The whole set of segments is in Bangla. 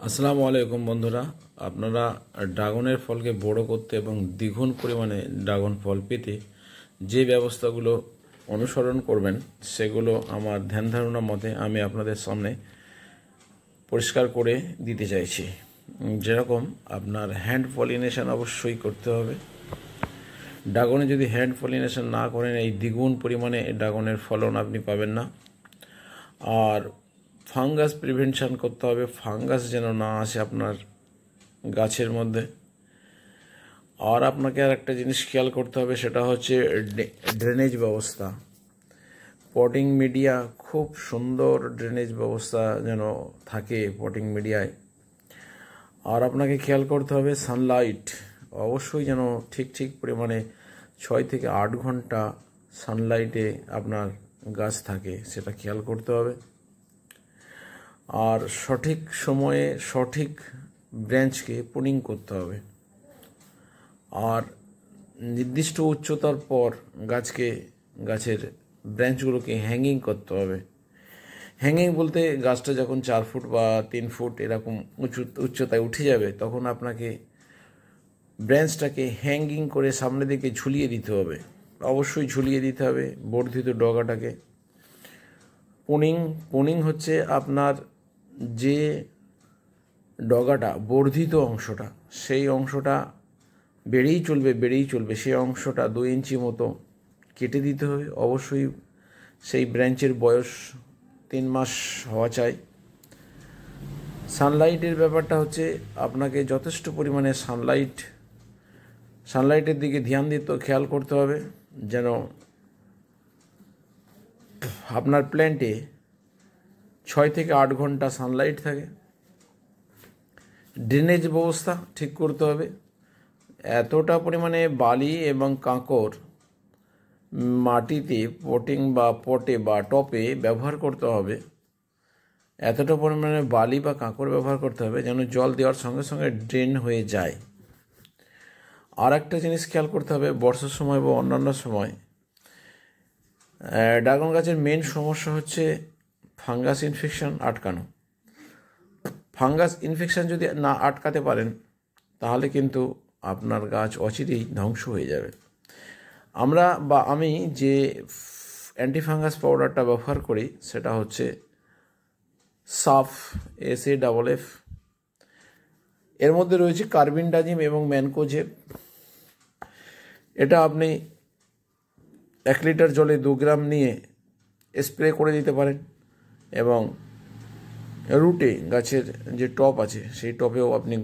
আসসালামু আলাইকুম বন্ধুরা, আপনারা ড্রাগনের ফলকে বড় করতে এবং দ্বিগুণ পরিমাণে ড্রাগন ফল পেতে যে ব্যবস্থাগুলো অনুসরণ করবেন সেগুলো আমার ধ্যান ধারণা মতে আমি আপনাদের সামনে পরিষ্কার করে দিতে চাইছি। যেরকম আপনার হ্যান্ড পলিনেশন অবশ্যই করতে হবে। ড্রাগনে যদি হ্যান্ড পলিনেশন না করেন এই দ্বিগুণ পরিমাণে ড্রাগনের ফলন আপনি পাবেন না। আর ফাঙ্গাস প্রিভেনশন করতে হবে, ফাঙ্গাস যেন না আসে আপনার গাছের মধ্যে। আর আপনাকে আর একটা জিনিস খেয়াল করতে হবে, সেটা হচ্ছে ড্রেনেজ ব্যবস্থা। পটিং মিডিয়া খুব সুন্দর ড্রেনেজ ব্যবস্থা যেন থাকে পটিং মিডিয়ায়। আর আপনাকে খেয়াল করতে হবে সানলাইট অবশ্যই যেন ঠিক পরিমাণে 6 থেকে 8 ঘন্টা সানলাইটে আপনার গাছ থাকে, সেটা খেয়াল করতে হবে। আর সঠিক সময়ে সঠিক ব্রাঞ্চকে প্রুনিং করতে হবে। আর নির্দিষ্ট উচ্চতার পর গাছের ব্রাঞ্চগুলোকে হ্যাঙ্গিং করতে হবে। হ্যাঙ্গিং বলতে গাছটা যখন 4 ফুট বা 3 ফুট এরকম উচ্চতায় উঠে যাবে তখন আপনাকে ব্রাঞ্চটাকে হ্যাঙ্গিং করে সামনের দিকে ঝুলিয়ে দিতে হবে। অবশ্যই ঝুলিয়ে দিতে হবে বর্ধিত ডগাটাকে। প্রুনিং হচ্ছে আপনার যে ডগাটা বর্ধিত অংশটা, সেই অংশটা বেড়েই চলবে, সেই অংশটা 2 ইঞ্চি মতো কেটে দিতে হবে। অবশ্যই সেই ব্রাঞ্চের বয়স 3 মাস হওয়া চাই। সানলাইটের ব্যাপারটা হচ্ছে আপনাকে যথেষ্ট পরিমাণে সানলাইটের দিকে ধ্যান দিতে খেয়াল করতে হবে যেন আপনার প্ল্যান্টে 6 থেকে 8 ঘন্টা সানলাইট থাকে। ড্রেনেজ ব্যবস্থা ঠিক করতে হবে। এতটা পরিমাণে বালি এবং কাঁকর মাটিতে পটিং বা পটে বা টপে ব্যবহার করতে হবে। এতটা পরিমাণে বালি বা কাঁকর ব্যবহার করতে হবে যেন জল দেওয়ার সঙ্গে সঙ্গে ড্রেন হয়ে যায়। আর একটা জিনিস খেয়াল করতে হবে, বর্ষার সময় বা অন্যান্য সময় ড্রাগন গাছের মেন সমস্যা হচ্ছে ফাঙ্গাস ইনফেকশন আটকানো। ফাঙ্গাস ইনফেকশন যদি না আটকাতে পারেন তাহলে কিন্তু আপনার গাছ অচিরেই ধ্বংস হয়ে যাবে। আমি যে অ্যান্টিফাঙ্গাস পাউডারটা ব্যবহার করি সেটা হচ্ছে সাফ SAFF। এর মধ্যে রয়েছে কার্বিনডাজিম এবং ম্যানকোজেব। এটা আপনি 1 লিটার জলে 2 গ্রাম নিয়ে স্প্রে করে দিতে পারেন এবং রুটে গাছের যে টপ আছে সেই টপেও আপনি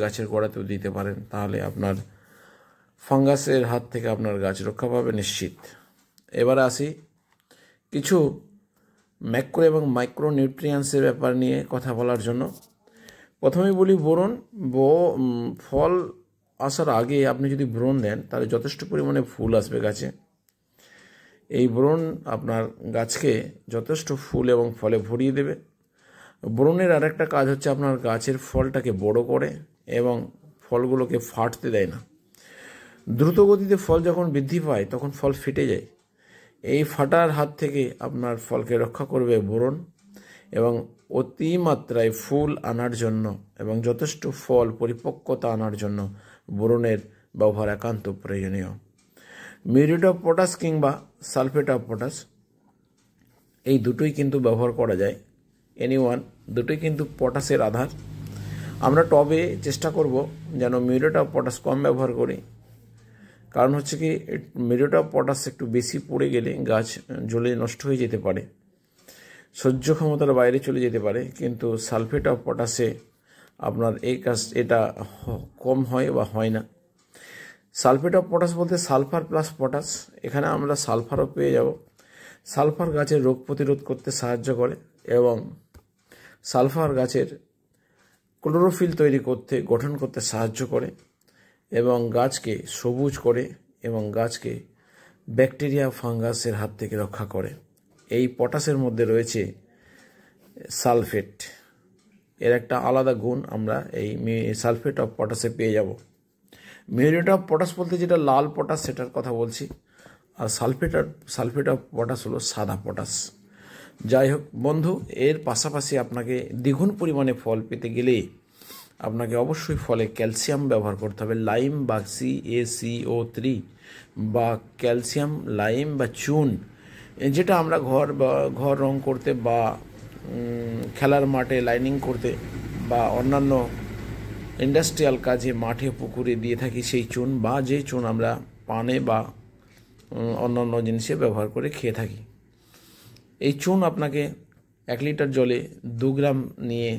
গাছের গোড়াতেও দিতে পারেন। তাহলে আপনার ফাঙ্গাসের হাত থেকে আপনার গাছ রক্ষা পাবে নিশ্চিত। এবার আসি কিছু ম্যাক্রো এবং মাইক্রো নিউট্রিয়েন্টসের ব্যাপার নিয়ে কথা বলার জন্য। প্রথমেই বলি বোরন। ফল আসার আগে আপনি যদি বোরন দেন তাহলে যথেষ্ট পরিমাণে ফুল আসবে গাছে। এই বোরন আপনার গাছকে যথেষ্ট ফুল এবং ফলে ভরিয়ে দেবে। বোরনের আরেকটা কাজ হচ্ছে আপনার গাছের ফলটাকে বড় করে এবং ফলগুলোকে ফাটতে দেয় না। দ্রুত গতিতে ফল যখন বৃদ্ধি পায় তখন ফল ফেটে যায়। এই ফাটার হাত থেকে আপনার ফলকে রক্ষা করবে বোরন এবং অতিমাত্রায় ফুল আনার জন্য এবং যথেষ্ট ফল পরিপক্কতা আনার জন্য বোরনের ব্যবহার একান্ত প্রয়োজনীয়। মিউরেট অফ পটাশ কিংবা সালফেট অফ পটাশ এই দুটোই কিন্তু ব্যবহার করা যায়। দুটোই কিন্তু পটাশের আধার। আমরা টবে চেষ্টা করব যেন মিউরেট অফ পটাশ কম ব্যবহার করি। কারণ হচ্ছে কি, মিউরেট অফ পটাশ একটু বেশি পড়ে গেলে গাছ জ্বলে নষ্ট হয়ে যেতে পারে, সহ্য ক্ষমতার বাইরে চলে যেতে পারে। কিন্তু সালফেট অফ পটাশে আপনার এটা কম হয় বা হয় না। সালফেট অফ পটাশ বলতে সালফার প্লাস পটাশ। এখানে আমরা সালফারও পেয়ে যাব। সালফার গাছের রোগ প্রতিরোধ করতে সাহায্য করে এবং সালফার গাছের ক্লোরোফিল গঠন করতে সাহায্য করে এবং গাছকে সবুজ করে এবং গাছকে ব্যাকটেরিয়া ফাঙ্গাসের হাত থেকে রক্ষা করে। এই পটাশের মধ্যে রয়েছে সালফেট, এর একটা আলাদা গুণ আমরা এই সালফেট অফ পটাশে পেয়ে যাব। মিউরেট অফ পটাশ বলতে যেটা লাল পটাশ সেটার কথা বলছি, আর সালফেট অফ পটাশ হলো সাদা পটাশ। যাই হোক বন্ধু, এর পাশাপাশি আপনাকে দ্বিগুণ পরিমাণে ফল পেতে গেলে আপনাকে অবশ্যই ফলে ক্যালসিয়াম ব্যবহার করতে হবে, লাইম বা CaCO3 বা ক্যালসিয়াম লাইম বা চুন, যেটা আমরা ঘর রং করতে বা খেলার মাঠে লাইনিং করতে বা অন্যান্য ইন্ডাস্ট্রিয়াল কাজে মাঠে পুকুরে দিয়ে থাকি, সেই চুন বা যে চুন আমরা পানে বা অন্যান্য জিনিসে ব্যবহার করে খেয়ে থাকি। এই চুন আপনাকে 1 লিটার জলে 2 গ্রাম নিয়ে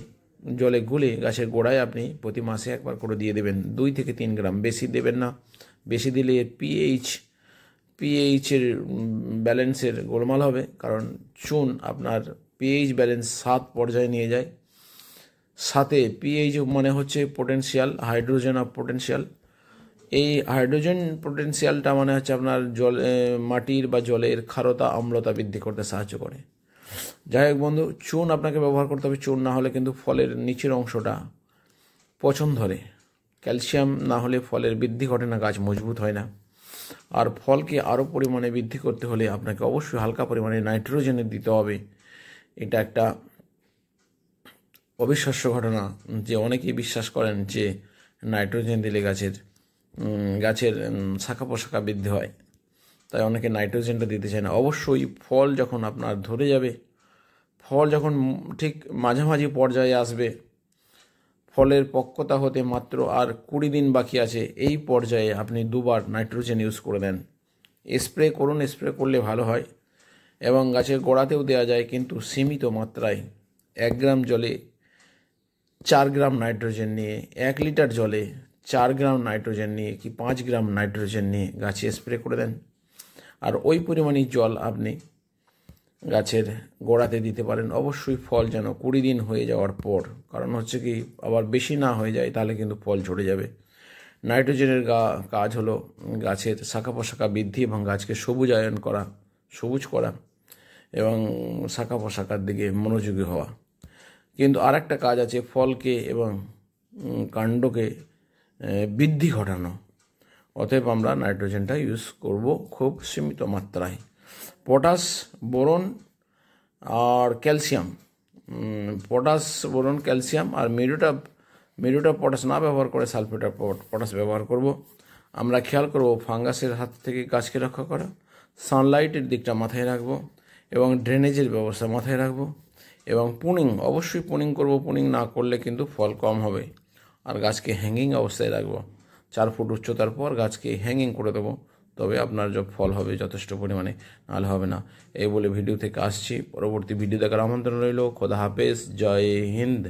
জলে গুলে গাছের গোড়ায় আপনি প্রতি মাসে একবার করে দিয়ে দেবেন, 2 থেকে 3 গ্রাম, বেশি দেবেন না। বেশি দিলে পিএইচের ব্যালেন্সের গোলমাল হবে, কারণ চুন আপনার পিএইচ ব্যালেন্স 7 পর্যায়ে নিয়ে যায়। সাথে পিএইচ মানে হচ্ছে পোটেনশিয়াল, হাইড্রোজেন অফ পোটেনশিয়াল। এই হাইড্রোজেন পোটেনশিয়ালটা মানে হচ্ছে আপনার মাটির বা জলের ক্ষারতা অম্লতা বৃদ্ধি করতে সাহায্য করে। যাই হোক বন্ধু, চুন আপনাকে ব্যবহার করতে হবে। চুন না হলে কিন্তু ফলের নিচের অংশটা পচন ধরে। ক্যালসিয়াম না হলে ফলের বৃদ্ধি ঘটে না, গাছ মজবুত হয় না। আর ফলকে আরও পরিমাণে বৃদ্ধি করতে হলে আপনাকে অবশ্যই হালকা পরিমাণে নাইট্রোজেন দিতে হবে। এটা একটা অবিশ্বাস্য ঘটনা যে অনেকেই বিশ্বাস করেন যে নাইট্রোজেন দিলে গাছের শাখা পোশাখা বৃদ্ধি হয়, তাই অনেকে নাইট্রোজেনটা দিতে চায় না। অবশ্যই ফল যখন আপনার ধরে যাবে, ফল যখন ঠিক মাঝামাঝি পর্যায়ে আসবে, ফলের পক্কতা হতে মাত্র আর 20 দিন বাকি আছে, এই পর্যায়ে আপনি 2 বার নাইট্রোজেন ইউজ করে দেন। স্প্রে করুন, স্প্রে করলে ভালো হয় এবং গাছের গোড়াতেও দেওয়া যায়, কিন্তু সীমিত মাত্রায়। 1 গ্রাম জলে 4 গ্রাম নাইট্রোজেন নিয়ে, 1 লিটার জলে 4 গ্রাম নাইট্রোজেন নিয়ে কি 5 গ্রাম নাইট্রোজেন নিয়ে গাছে স্প্রে করে দেন। আর ওই পরিমাণই জল আপনি গাছের গোড়াতে দিতে পারেন। অবশ্যই ফল যেন 20 দিন হয়ে যাওয়ার পর, কারণ হচ্ছে কি আবার বেশি না হয়ে যায়, তাহলে কিন্তু ফল ঝরে যাবে। নাইট্রোজেনের কাজ হলো গাছের শাখা প্রশাখা বৃদ্ধি এবং গাছকে সবুজ করা এবং শাখা প্রশাখার দিকে মনোযোগী হওয়া। কিন্তু আর একটা কাজ আছে, ফলকে এবং কাণ্ডকে বৃদ্ধি ঘটানো। অতএব আমরা নাইট্রোজেনটা ইউজ করব খুব সীমিত মাত্রায়। পটাশ, বোরন আর ক্যালসিয়াম, পটাশ, বোরন, ক্যালসিয়াম আর মিউরেট অফ পটাশ না ব্যবহার করে সালফেট অফ পটাশ ব্যবহার করব। আমরা খেয়াল করব ফাঙ্গাসের হাত থেকে গাছকে রক্ষা করা, সানলাইটের দিকটা মাথায় রাখবো এবং ড্রেনেজের ব্যবস্থা মাথায় রাখবো এবং অবশ্যই পুনিং করব। পুনিং না করলে কিন্তু ফল কম হবে। আর গাছকে হ্যাঙ্গিং অবস্থায় রাখবো, 4 ফুট উচ্চতার পর গাছকে হ্যাঙ্গিং করে দেবো, তবে আপনার ফল হবে যথেষ্ট পরিমাণে, নাহলে হবে না। এই বলে ভিডিও থেকে আসছি, পরবর্তী ভিডিও দেখার আমন্ত্রণ রইল। খোদা হাফেজ, জয় হিন্দ।